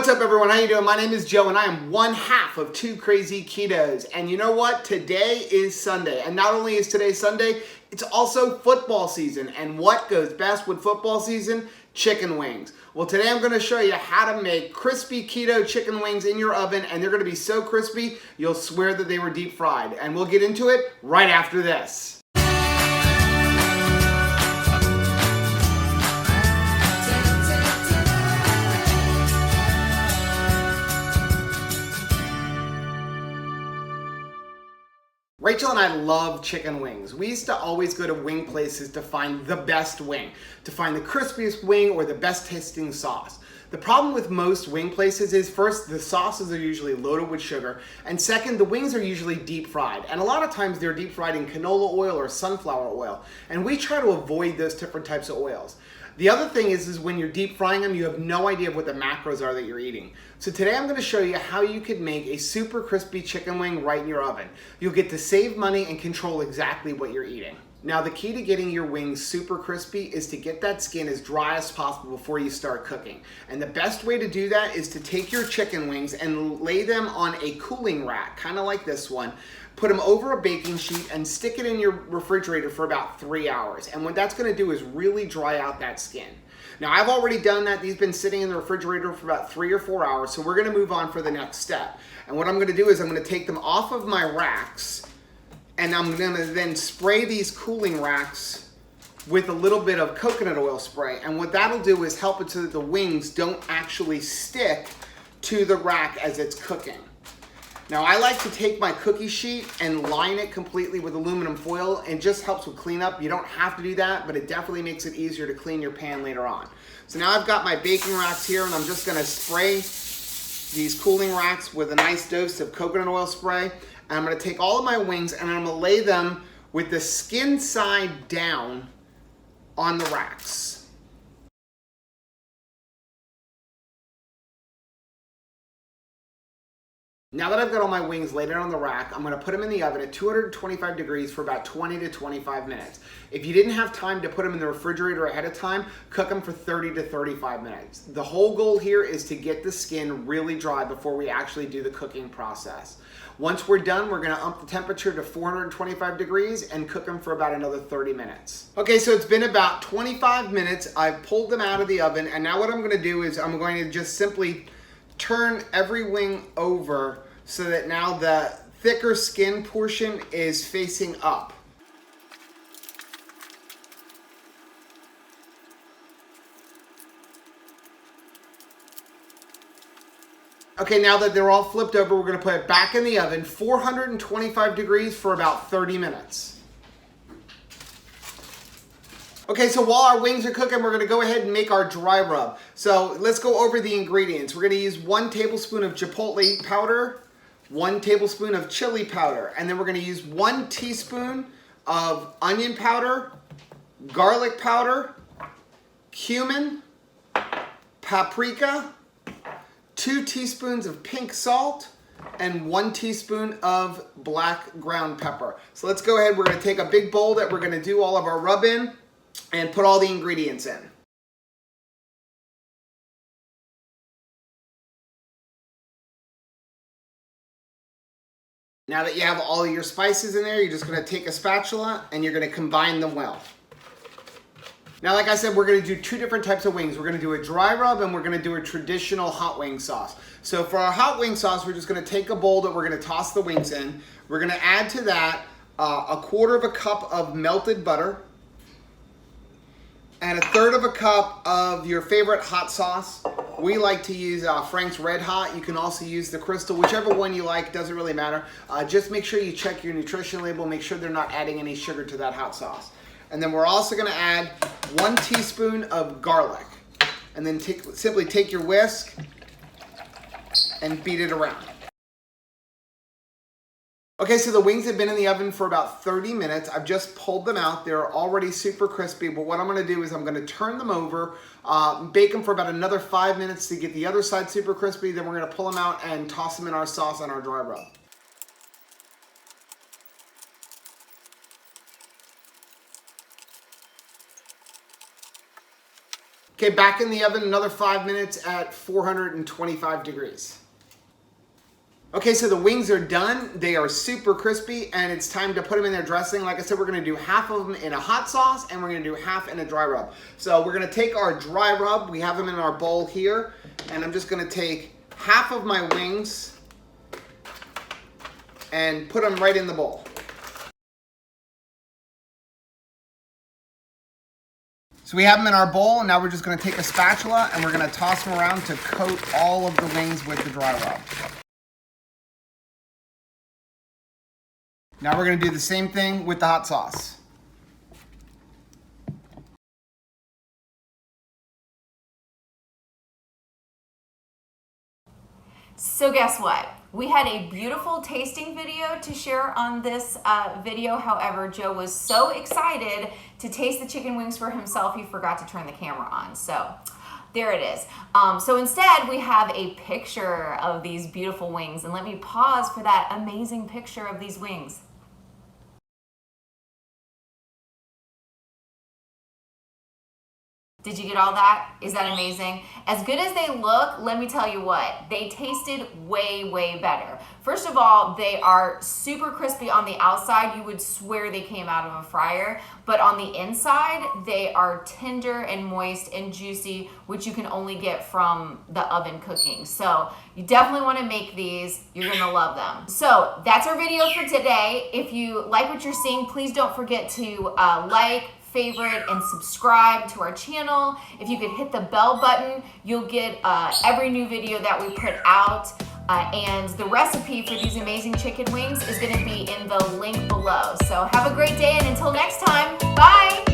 What's up everyone, how you doing? My name is Joe and I am one half of Two Crazy Ketos. And you know what? Today is Sunday. And not only is today Sunday, it's also football season. And what goes best with football season? Chicken wings. Well, today I'm going to show you how to make crispy keto chicken wings in your oven. And they're going to be so crispy, you'll swear that they were deep fried. And we'll get into it right after this. Rachel and I love chicken wings. We used to always go to wing places to find the best wing, to find the crispiest wing or the best tasting sauce. The problem with most wing places is first, the sauces are usually loaded with sugar, and second, the wings are usually deep fried. And a lot of times they're deep fried in canola oil or sunflower oil. And we try to avoid those different types of oils. The other thing is when you're deep frying them, you have no idea what the macros are that you're eating. So today I'm going to show you how you could make a super crispy chicken wing right in your oven. You'll get to save money and control exactly what you're eating. Now the key to getting your wings super crispy is to get that skin as dry as possible before you start cooking. And the best way to do that is to take your chicken wings and lay them on a cooling rack, kind of like this one. Put them over a baking sheet and stick it in your refrigerator for about 3 hours. And what that's going to do is really dry out that skin. Now I've already done that. These have been sitting in the refrigerator for about 3 or 4 hours. So we're going to move on for the next step. And what I'm going to do is I'm going to take them off of my racks and I'm going to then spray these cooling racks with a little bit of coconut oil spray. And what that'll do is help it so that the wings don't actually stick to the rack as it's cooking. Now I like to take my cookie sheet and line it completely with aluminum foil, and just helps with cleanup. You don't have to do that, but it definitely makes it easier to clean your pan later on. So now I've got my baking racks here and I'm just gonna spray these cooling racks with a nice dose of coconut oil spray. And I'm gonna take all of my wings and I'm gonna lay them with the skin side down on the racks. Now that I've got all my wings laid out on the rack, I'm going to put them in the oven at 225 degrees for about 20 to 25 minutes. If you didn't have time to put them in the refrigerator ahead of time, cook them for 30 to 35 minutes. The whole goal here is to get the skin really dry before we actually do the cooking process. Once we're done, we're going to up the temperature to 425 degrees and cook them for about another 30 minutes. Okay, so it's been about 25 minutes. I've pulled them out of the oven, and now what I'm going to do is I'm going to just simply turn every wing over so that now the thicker skin portion is facing up. Okay, now that they're all flipped over, we're going to put it back in the oven, 425 degrees for about 30 minutes. Okay, so while our wings are cooking, we're gonna go ahead and make our dry rub. So let's go over the ingredients. We're gonna use 1 tablespoon of chipotle powder, 1 tablespoon of chili powder, and then we're gonna use 1 teaspoon of onion powder, garlic powder, cumin, paprika, 2 teaspoons of pink salt, and 1 teaspoon of black ground pepper. So let's go ahead, we're gonna take a big bowl that we're gonna do all of our rub in, and put all the ingredients in. Now that you have all of your spices in there, you're just gonna take a spatula and you're gonna combine them well. Now, like I said, we're gonna do 2 different types of wings. We're gonna do a dry rub and we're gonna do a traditional hot wing sauce. So for our hot wing sauce, we're just gonna take a bowl that we're gonna toss the wings in. We're gonna add to that a 1/4 cup of melted butter, and 1/3 cup of your favorite hot sauce. We like to use Frank's Red Hot. You can also use the Crystal, whichever one you like, doesn't really matter. Just make sure you check your nutrition label, make sure they're not adding any sugar to that hot sauce. And then we're also gonna add 1 teaspoon of garlic. And then simply take your whisk and beat it around. Okay, so the wings have been in the oven for about 30 minutes. I've just pulled them out. They're already super crispy, but what I'm gonna do is I'm gonna turn them over, bake them for about another 5 minutes to get the other side super crispy, then we're gonna pull them out and toss them in our sauce on our dry rub. Okay, back in the oven another 5 minutes at 425 degrees. Okay, so the wings are done. They are super crispy, and it's time to put them in their dressing. Like I said, we're gonna do half of them in a hot sauce, and we're gonna do half in a dry rub. So we're gonna take our dry rub, we have them in our bowl here, and I'm just gonna take half of my wings and put them right in the bowl. So we have them in our bowl, and now we're just gonna take a spatula, and we're gonna toss them around to coat all of the wings with the dry rub. Now we're gonna do the same thing with the hot sauce. So guess what? We had a beautiful tasting video to share on this video. However, Joe was so excited to taste the chicken wings for himself, he forgot to turn the camera on. So there it is. So instead, we have a picture of these beautiful wings. And let me pause for that amazing picture of these wings. Did you get all that? Is that amazing? As good as they look, let me tell you what, they tasted way, way better. First of all, they are super crispy on the outside. You would swear they came out of a fryer. But on the inside, they are tender and moist and juicy, which you can only get from the oven cooking. So you definitely want to make these. You're going to love them. So that's our video for today. If you like what you're seeing, please don't forget to like, favorite, and subscribe to our channel. If you could hit the bell button, you'll get every new video that we put out. And the recipe for these amazing chicken wings is going to be in the link below. So have a great day, and until next time, bye!